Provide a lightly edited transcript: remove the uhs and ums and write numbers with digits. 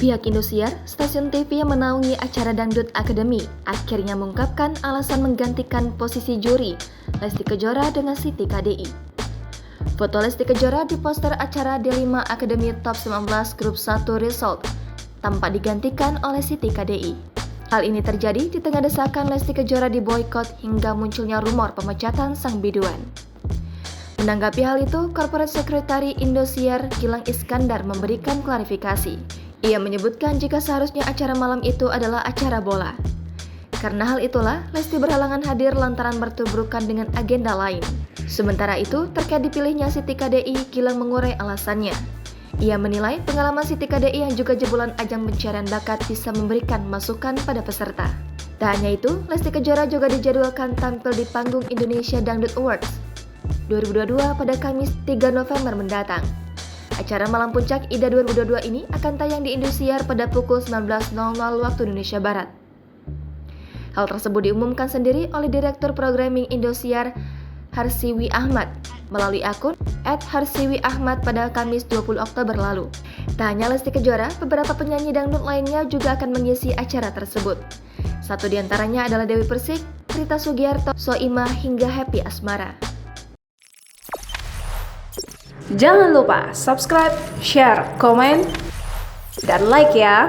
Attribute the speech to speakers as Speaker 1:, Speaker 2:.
Speaker 1: Pihak Indosiar, stasiun TV yang menaungi acara Dangdut Academy, akhirnya mengungkapkan alasan menggantikan posisi juri Lesti Kejora dengan Siti KDI. Foto Lesti Kejora di poster acara D5 Academy Top 19 Grup 1 Result tampak digantikan oleh Siti KDI. Hal ini terjadi di tengah desakan Lesti Kejora diboikot hingga munculnya rumor pemecatan sang biduan. Menanggapi hal itu, Corporate Secretary Indosiar Gilang Iskandar memberikan klarifikasi. Ia menyebutkan jika seharusnya acara malam itu adalah acara bola. Karena hal itulah, Lesti berhalangan hadir lantaran bertubrukan dengan agenda lain. Sementara itu, terkait dipilihnya Siti KDI, Gilang mengurai alasannya. Ia menilai pengalaman Siti KDI yang juga jebolan ajang pencarian bakat bisa memberikan masukan pada peserta. Tak hanya itu, Lesti Kejora juga dijadwalkan tampil di panggung Indonesia Dangdut Awards 2022 pada Kamis 3 November mendatang. Acara Malam Puncak IDA 2022 ini akan tayang di Indosiar pada pukul 19.00 waktu Indonesia Barat. Hal tersebut diumumkan sendiri oleh Direktur Programming Indosiar Harsiwi Ahmad melalui akun @harsiwiahmad pada Kamis 20 Oktober lalu. Tak hanya Lesti Kejora, beberapa penyanyi dangdut lainnya juga akan mengisi acara tersebut. Satu di antaranya adalah Dewi Persik, Rita Sugiarto, Soimah hingga Happy Asmara.
Speaker 2: Jangan lupa subscribe, share, komen, dan like ya!